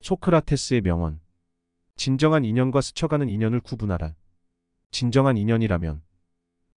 소크라테스의 명언. 진정한 인연과 스쳐가는 인연을 구분하라. 진정한 인연이라면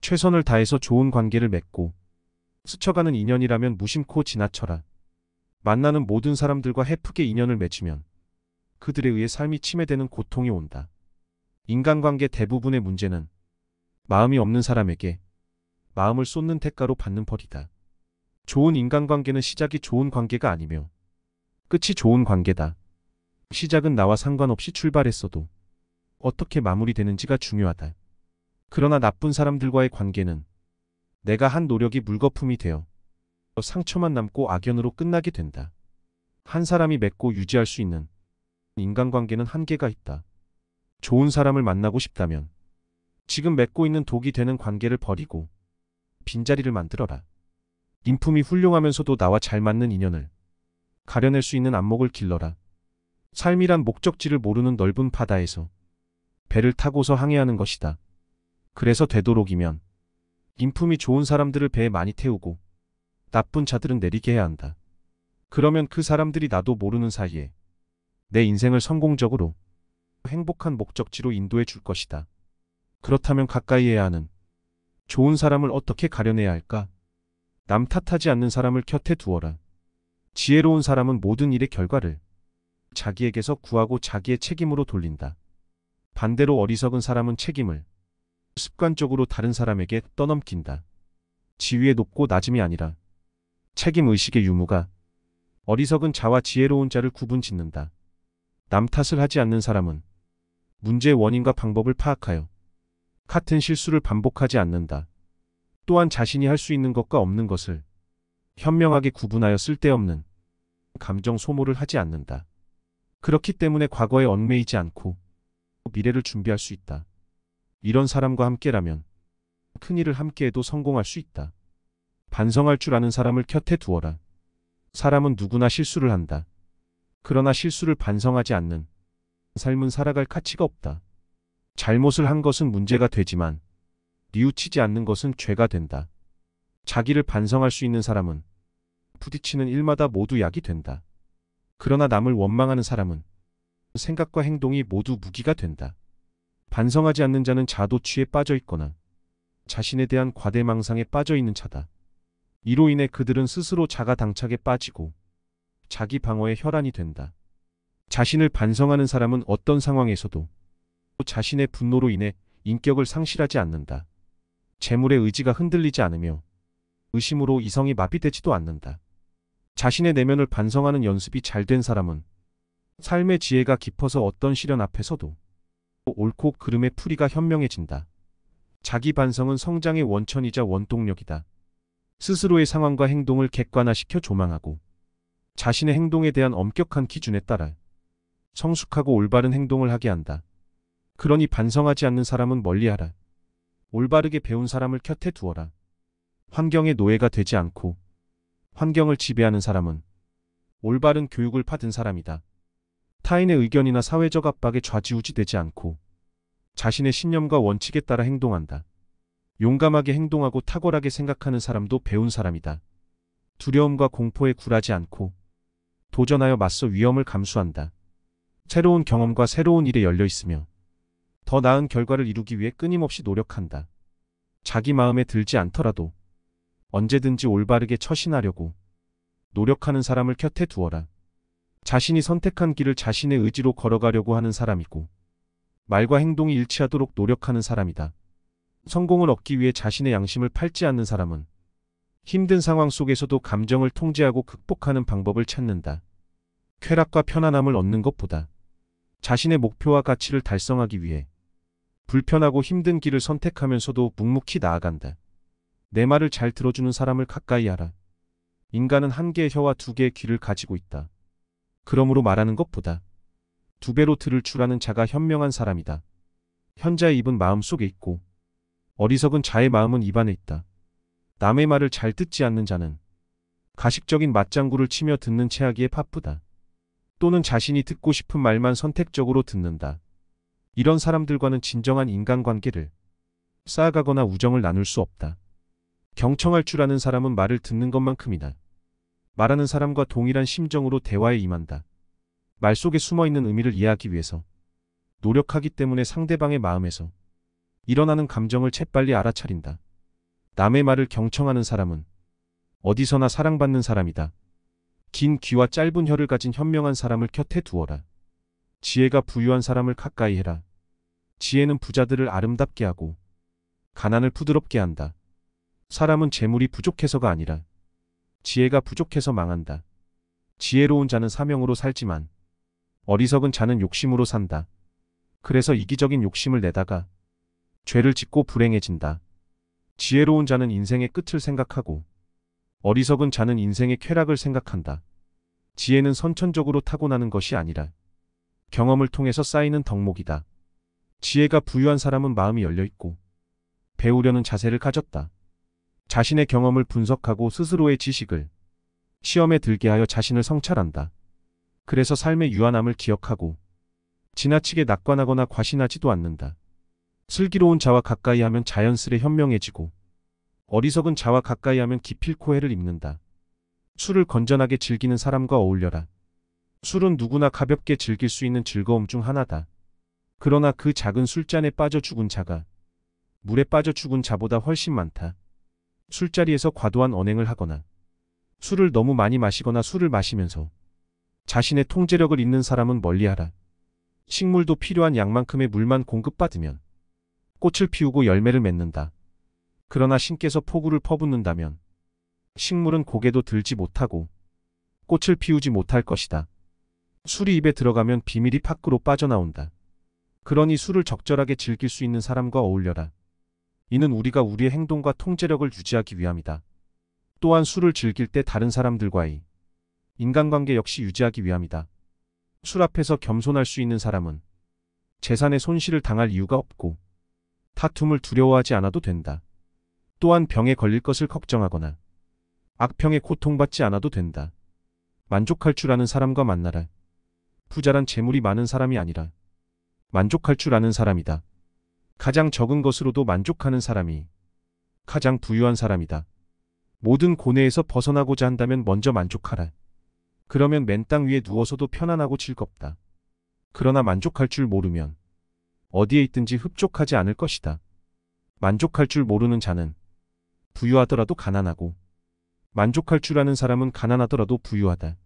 최선을 다해서 좋은 관계를 맺고, 스쳐가는 인연이라면 무심코 지나쳐라. 만나는 모든 사람들과 헤프게 인연을 맺으면 그들에 의해 삶이 침해되는 고통이 온다. 인간관계 대부분의 문제는 마음이 없는 사람에게 마음을 쏟는 대가로 받는 벌이다. 좋은 인간관계는 시작이 좋은 관계가 아니며 끝이 좋은 관계다. 시작은 나와 상관없이 출발했어도 어떻게 마무리되는지가 중요하다. 그러나 나쁜 사람들과의 관계는 내가 한 노력이 물거품이 되어 상처만 남고 악연으로 끝나게 된다. 한 사람이 맺고 유지할 수 있는 인간관계는 한계가 있다. 좋은 사람을 만나고 싶다면 지금 맺고 있는 독이 되는 관계를 버리고 빈자리를 만들어라. 인품이 훌륭하면서도 나와 잘 맞는 인연을 가려낼 수 있는 안목을 길러라. 삶이란 목적지를 모르는 넓은 바다에서 배를 타고서 항해하는 것이다. 그래서 되도록이면 인품이 좋은 사람들을 배에 많이 태우고 나쁜 자들은 내리게 해야 한다. 그러면 그 사람들이 나도 모르는 사이에 내 인생을 성공적으로 행복한 목적지로 인도해 줄 것이다. 그렇다면 가까이 해야 하는 좋은 사람을 어떻게 가려내야 할까? 남 탓하지 않는 사람을 곁에 두어라. 지혜로운 사람은 모든 일의 결과를 자기에게서 구하고 자기의 책임으로 돌린다. 반대로 어리석은 사람은 책임을 습관적으로 다른 사람에게 떠넘긴다. 지위의 높고 낮음이 아니라 책임의식의 유무가 어리석은 자와 지혜로운 자를 구분짓는다. 남 탓을 하지 않는 사람은 문제의 원인과 방법을 파악하여 같은 실수를 반복하지 않는다. 또한 자신이 할 수 있는 것과 없는 것을 현명하게 구분하여 쓸데없는 감정 소모를 하지 않는다. 그렇기 때문에 과거에 얽매이지 않고 미래를 준비할 수 있다. 이런 사람과 함께라면 큰일을 함께해도 성공할 수 있다. 반성할 줄 아는 사람을 곁에 두어라. 사람은 누구나 실수를 한다. 그러나 실수를 반성하지 않는 삶은 살아갈 가치가 없다. 잘못을 한 것은 문제가 되지만 뉘우치지 않는 것은 죄가 된다. 자기를 반성할 수 있는 사람은 부딪히는 일마다 모두 약이 된다. 그러나 남을 원망하는 사람은 생각과 행동이 모두 무기가 된다. 반성하지 않는 자는 자도취에 빠져 있거나 자신에 대한 과대망상에 빠져 있는 자다. 이로 인해 그들은 스스로 자가당착에 빠지고 자기 방어의 혈안이 된다. 자신을 반성하는 사람은 어떤 상황에서도 자신의 분노로 인해 인격을 상실하지 않는다. 재물의 의지가 흔들리지 않으며 의심으로 이성이 마비되지도 않는다. 자신의 내면을 반성하는 연습이 잘 된 사람은 삶의 지혜가 깊어서 어떤 시련 앞에서도 옳고 그름의 풀이가 현명해진다. 자기 반성은 성장의 원천이자 원동력이다. 스스로의 상황과 행동을 객관화시켜 조망하고 자신의 행동에 대한 엄격한 기준에 따라 성숙하고 올바른 행동을 하게 한다. 그러니 반성하지 않는 사람은 멀리하라. 올바르게 배운 사람을 곁에 두어라. 환경의 노예가 되지 않고 환경을 지배하는 사람은 올바른 교육을 받은 사람이다. 타인의 의견이나 사회적 압박에 좌지우지되지 않고 자신의 신념과 원칙에 따라 행동한다. 용감하게 행동하고 탁월하게 생각하는 사람도 배운 사람이다. 두려움과 공포에 굴하지 않고 도전하여 맞서 위험을 감수한다. 새로운 경험과 새로운 일에 열려 있으며 더 나은 결과를 이루기 위해 끊임없이 노력한다. 자기 마음에 들지 않더라도 언제든지 올바르게 처신하려고 노력하는 사람을 곁에 두어라. 자신이 선택한 길을 자신의 의지로 걸어가려고 하는 사람이고 말과 행동이 일치하도록 노력하는 사람이다. 성공을 얻기 위해 자신의 양심을 팔지 않는 사람은 힘든 상황 속에서도 감정을 통제하고 극복하는 방법을 찾는다. 쾌락과 편안함을 얻는 것보다 자신의 목표와 가치를 달성하기 위해 불편하고 힘든 길을 선택하면서도 묵묵히 나아간다. 내 말을 잘 들어주는 사람을 가까이 하라. 인간은 한 개의 혀와 두 개의 귀를 가지고 있다. 그러므로 말하는 것보다 두 배로 들을 줄 아는 자가 현명한 사람이다. 현자의 입은 마음 속에 있고 어리석은 자의 마음은 입안에 있다. 남의 말을 잘 듣지 않는 자는 가식적인 맞장구를 치며 듣는 채하기에 바쁘다. 또는 자신이 듣고 싶은 말만 선택적으로 듣는다. 이런 사람들과는 진정한 인간관계를 쌓아가거나 우정을 나눌 수 없다. 경청할 줄 아는 사람은 말을 듣는 것만큼이나 말하는 사람과 동일한 심정으로 대화에 임한다. 말 속에 숨어있는 의미를 이해하기 위해서 노력하기 때문에 상대방의 마음에서 일어나는 감정을 재빨리 알아차린다. 남의 말을 경청하는 사람은 어디서나 사랑받는 사람이다. 긴 귀와 짧은 혀를 가진 현명한 사람을 곁에 두어라. 지혜가 부유한 사람을 가까이 해라. 지혜는 부자들을 아름답게 하고 가난을 부드럽게 한다. 사람은 재물이 부족해서가 아니라 지혜가 부족해서 망한다. 지혜로운 자는 사명으로 살지만 어리석은 자는 욕심으로 산다. 그래서 이기적인 욕심을 내다가 죄를 짓고 불행해진다. 지혜로운 자는 인생의 끝을 생각하고 어리석은 자는 인생의 쾌락을 생각한다. 지혜는 선천적으로 타고나는 것이 아니라 경험을 통해서 쌓이는 덕목이다. 지혜가 부유한 사람은 마음이 열려있고 배우려는 자세를 가졌다. 자신의 경험을 분석하고 스스로의 지식을 시험에 들게 하여 자신을 성찰한다. 그래서 삶의 유한함을 기억하고 지나치게 낙관하거나 과신하지도 않는다. 슬기로운 자와 가까이 하면 자연스레 현명해지고 어리석은 자와 가까이 하면 기필코 해를 입는다. 술을 건전하게 즐기는 사람과 어울려라. 술은 누구나 가볍게 즐길 수 있는 즐거움 중 하나다. 그러나 그 작은 술잔에 빠져 죽은 자가 물에 빠져 죽은 자보다 훨씬 많다. 술자리에서 과도한 언행을 하거나 술을 너무 많이 마시거나 술을 마시면서 자신의 통제력을 잃는 사람은 멀리하라. 식물도 필요한 양만큼의 물만 공급받으면 꽃을 피우고 열매를 맺는다. 그러나 신께서 폭우를 퍼붓는다면 식물은 고개도 들지 못하고 꽃을 피우지 못할 것이다. 술이 입에 들어가면 비밀이 밖으로 빠져나온다. 그러니 술을 적절하게 즐길 수 있는 사람과 어울려라. 이는 우리가 우리의 행동과 통제력을 유지하기 위함이다. 또한 술을 즐길 때 다른 사람들과의 인간관계 역시 유지하기 위함이다. 술 앞에서 겸손할 수 있는 사람은 재산의 손실을 당할 이유가 없고 다툼을 두려워하지 않아도 된다. 또한 병에 걸릴 것을 걱정하거나 악평에 고통받지 않아도 된다. 만족할 줄 아는 사람과 만나라. 부자란 재물이 많은 사람이 아니라 만족할 줄 아는 사람이다. 가장 적은 것으로도 만족하는 사람이 가장 부유한 사람이다. 모든 고뇌에서 벗어나고자 한다면 먼저 만족하라. 그러면 맨 땅 위에 누워서도 편안하고 즐겁다. 그러나 만족할 줄 모르면 어디에 있든지 흡족하지 않을 것이다. 만족할 줄 모르는 자는 부유하더라도 가난하고 만족할 줄 아는 사람은 가난하더라도 부유하다.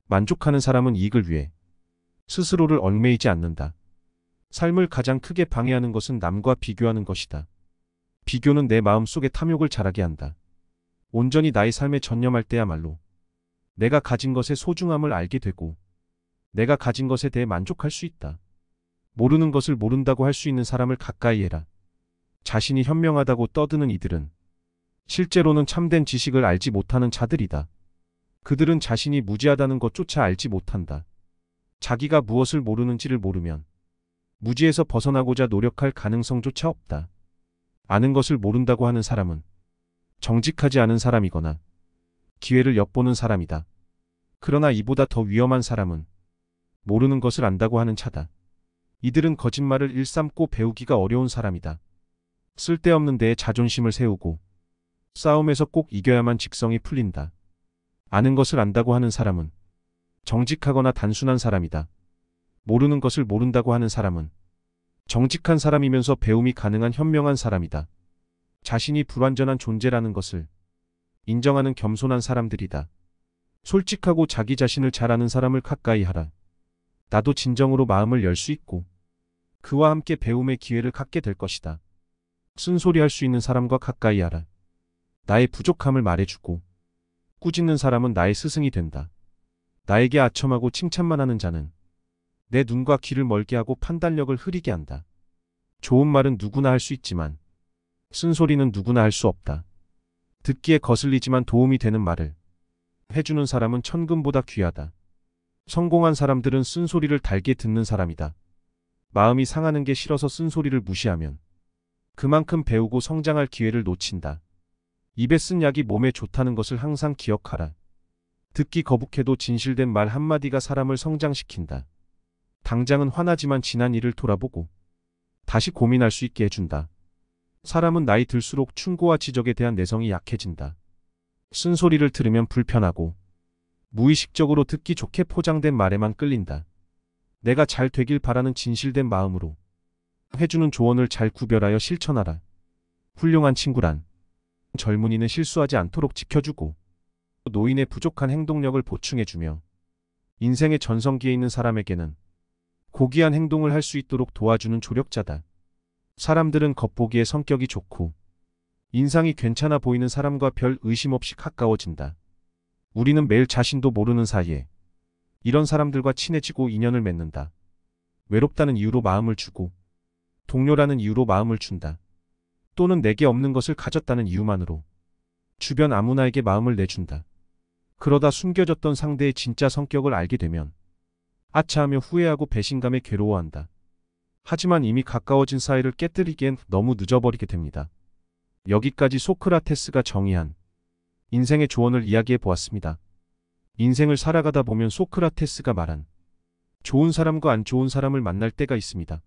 만족하는 사람은 이익을 위해 스스로를 얽매이지 않는다. 삶을 가장 크게 방해하는 것은 남과 비교하는 것이다. 비교는 내 마음속에 탐욕을 자라게 한다. 온전히 나의 삶에 전념할 때야말로 내가 가진 것의 소중함을 알게 되고 내가 가진 것에 대해 만족할 수 있다. 모르는 것을 모른다고 할 수 있는 사람을 가까이 해라. 자신이 현명하다고 떠드는 이들은 실제로는 참된 지식을 알지 못하는 자들이다. 그들은 자신이 무지하다는 것조차 알지 못한다. 자기가 무엇을 모르는지를 모르면 무지에서 벗어나고자 노력할 가능성조차 없다. 아는 것을 모른다고 하는 사람은 정직하지 않은 사람이거나 기회를 엿보는 사람이다. 그러나 이보다 더 위험한 사람은 모르는 것을 안다고 하는 자다. 이들은 거짓말을 일삼고 배우기가 어려운 사람이다. 쓸데없는 데에 자존심을 세우고 싸움에서 꼭 이겨야만 직성이 풀린다. 아는 것을 안다고 하는 사람은 정직하거나 단순한 사람이다. 모르는 것을 모른다고 하는 사람은 정직한 사람이면서 배움이 가능한 현명한 사람이다. 자신이 불완전한 존재라는 것을 인정하는 겸손한 사람들이다. 솔직하고 자기 자신을 잘 아는 사람을 가까이 하라. 나도 진정으로 마음을 열 수 있고 그와 함께 배움의 기회를 갖게 될 것이다. 쓴소리할 수 있는 사람과 가까이 하라. 나의 부족함을 말해주고 꾸짖는 사람은 나의 스승이 된다. 나에게 아첨하고 칭찬만 하는 자는 내 눈과 귀를 멀게 하고 판단력을 흐리게 한다. 좋은 말은 누구나 할 수 있지만 쓴소리는 누구나 할 수 없다. 듣기에 거슬리지만 도움이 되는 말을 해주는 사람은 천금보다 귀하다. 성공한 사람들은 쓴소리를 달게 듣는 사람이다. 마음이 상하는 게 싫어서 쓴소리를 무시하면 그만큼 배우고 성장할 기회를 놓친다. 입에 쓴 약이 몸에 좋다는 것을 항상 기억하라. 듣기 거북해도 진실된 말 한마디가 사람을 성장시킨다. 당장은 화나지만 지난 일을 돌아보고 다시 고민할 수 있게 해준다. 사람은 나이 들수록 충고와 지적에 대한 내성이 약해진다. 쓴소리를 들으면 불편하고 무의식적으로 듣기 좋게 포장된 말에만 끌린다. 내가 잘 되길 바라는 진실된 마음으로 해주는 조언을 잘 구별하여 실천하라. 훌륭한 친구란 젊은이는 실수하지 않도록 지켜주고 노인의 부족한 행동력을 보충해주며 인생의 전성기에 있는 사람에게는 고귀한 행동을 할 수 있도록 도와주는 조력자다. 사람들은 겉보기에 성격이 좋고 인상이 괜찮아 보이는 사람과 별 의심 없이 가까워진다. 우리는 매일 자신도 모르는 사이에 이런 사람들과 친해지고 인연을 맺는다. 외롭다는 이유로 마음을 주고 동료라는 이유로 마음을 준다. 또는 내게 없는 것을 가졌다는 이유만으로 주변 아무나에게 마음을 내준다. 그러다 숨겨졌던 상대의 진짜 성격을 알게 되면 아차하며 후회하고 배신감에 괴로워한다. 하지만 이미 가까워진 사이를 깨뜨리기엔 너무 늦어버리게 됩니다. 여기까지 소크라테스가 정의한 인생의 조언을 이야기해 보았습니다. 인생을 살아가다 보면 소크라테스가 말한 좋은 사람과 안 좋은 사람을 만날 때가 있습니다.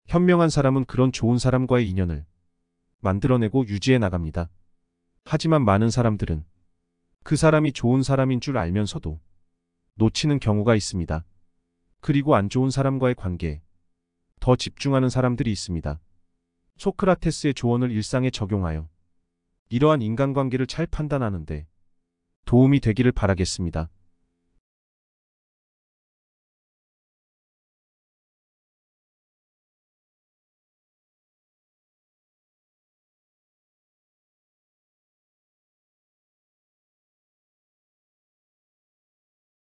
현명한 사람은 그런 좋은 사람과의 인연을 만들어내고 유지해 나갑니다. 하지만 많은 사람들은 그 사람이 좋은 사람인 줄 알면서도 놓치는 경우가 있습니다. 그리고 안 좋은 사람과의 관계에 더 집중하는 사람들이 있습니다. 소크라테스의 조언을 일상에 적용하여 이러한 인간관계를 잘 판단하는데 도움이 되기를 바라겠습니다.